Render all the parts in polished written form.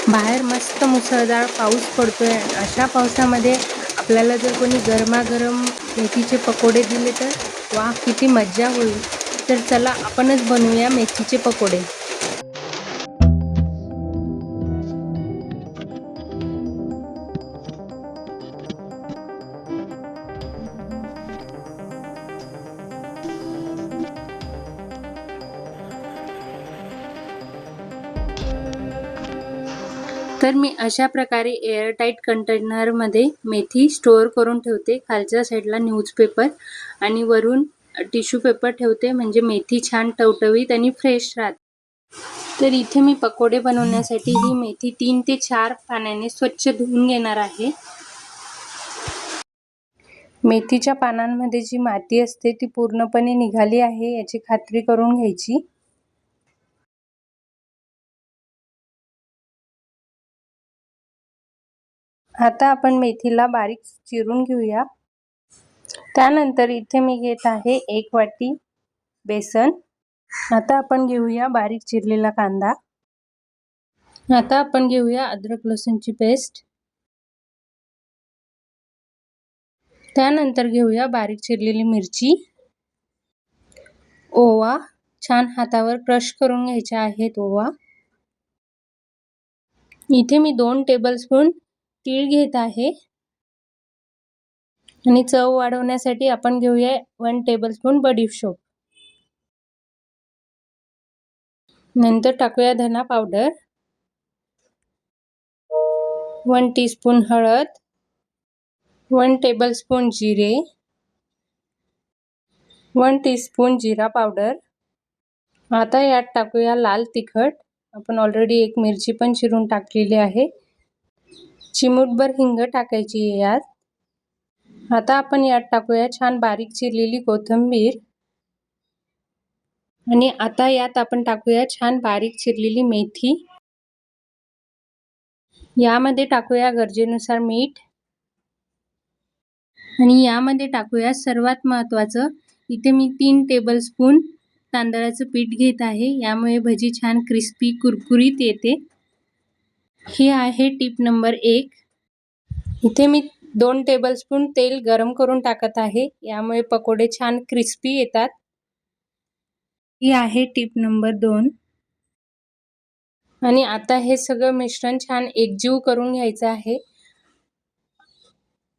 बाहेर मस्त मुसळधार पाऊस पडतोय. अशा पावसामध्ये आपल्याला जर कोणी गरमागरम मेथीचे पकोडे दिले तर वा, किती मज्जा होईल. तर चला आपणच बनवूया मेथीचे पकोडे. तर मी अशा प्रकारे एअरटाईट कंटेनरमध्ये मेथी स्टोअर करून ठेवते. खालच्या साईडला न्यूजपेपर आणि वरून टिश्यू पेपर ठेवते, म्हणजे मेथी छान टवटवीत आणि फ्रेश राहते. तर इथे मी पकोडे बनवण्यासाठी ही मेथी 3 ते 4 पाण्याने स्वच्छ धुवून घेणार आहे. मेथीच्या पानांमध्ये जी माती असते ती पूर्णपणे निघाली आहे याची खात्री करून घ्यायची. आता आपण मेथीला बारीक चिरून घेऊया. त्यानंतर इथे मी घेत आहे 1 वाटी बेसन. आता आपण घेऊया बारीक चिरलेला कांदा. आता आपण घेऊया अद्रक लसूणची पेस्ट. त्यानंतर घेऊया बारीक चिरलेली मिरची. ओवा छान हातावर क्रश करून घ्यायचा आहे ओवा. इथे मी 2 टेबलस्पून तीळ घेत आहे आणि चव वाढवण्यासाठी आपण घेऊया 1 टेबलस्पून बडीशोप. नंतर टाकूया धना पावडर, 1 टीस्पून हळद, 1 टेबलस्पून जिरे, 1 टीस्पून जिरा पावडर. आता यात टाकूया लाल तिखट. आपण ऑलरेडी 1 मिरची पण चिरून टाकलेली आहे. चिमूटभर हिंग टाकायची आहे यात. आता आपण यात टाकूया छान बारीक चिरलेली कोथिंबीर आणि आता यात आपण टाकूया छान बारीक चिरलेली मेथी. यामध्ये टाकूया गरजेनुसार मीठ आणि यामध्ये टाकूया सर्वात महत्त्वाचं, इथे मी 3 टेबलस्पून तांदळाचं पीठ घेत आहे. यामुळे भजी छान क्रिस्पी कुरकुरीत येते. ही आहे टिप नंबर 1. इथे मी 2 टेबलस्पून तेल गरम करून टाकत आहे. यामुळे पकोडे छान क्रिस्पी येतात. ही आहे टिप नंबर 2. आणि आता हे सगळं मिश्रण छान एकजीव करून घ्यायचं आहे.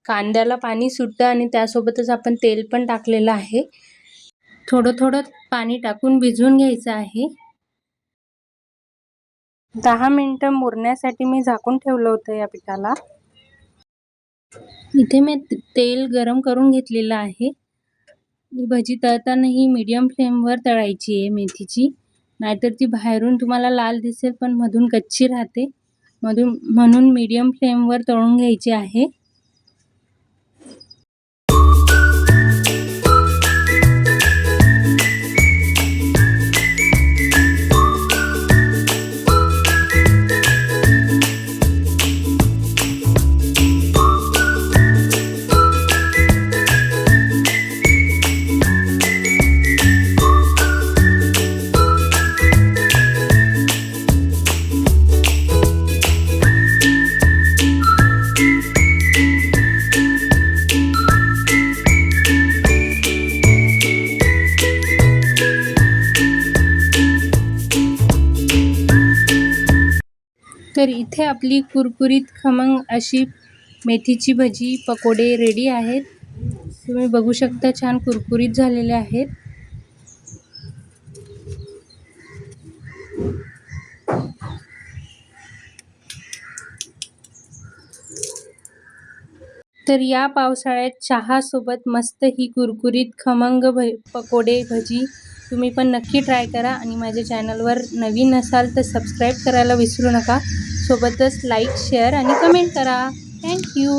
कांद्याला पाणी सुटतं आणि त्यासोबतच आपण तेल पण टाकलेलं आहे. थोडं थोडं पाणी टाकून भिजवून घ्यायचं आहे. 10 मिनिटं मुरण्यासाठी मी झाकून ठेवलं होतं या पिठाला. इथे मी तेल गरम करून घेतलेलं आहे. भजी तळताना ही मीडियम फ्लेमवर तळायची आहे मेथीची, नाहीतर ती बाहेरून तुम्हाला लाल दिसेल पण मधून कच्ची राहते. म्हणून मीडियम फ्लेमवर तळून घ्यायची आहे. तर इथे आपली कुरकुरीत खमंग अशी मेथीची भजी पकोडे रेडी आहेत. तुम्ही बघू शकता छान कुरकुरीत झालेले आहेत. तर या पावसाळ्यात चहा सोबत मस्त ही कुरकुरीत खमंग पकोडे भजी तुम्ही पण नक्की ट्राय करा. आणि माझ्या चॅनलवर नवीन असाल तर सबस्क्राईब करायला विसरू नका. सोबतच लाईक, शेअर आणि कमेंट करा. थँक्यू.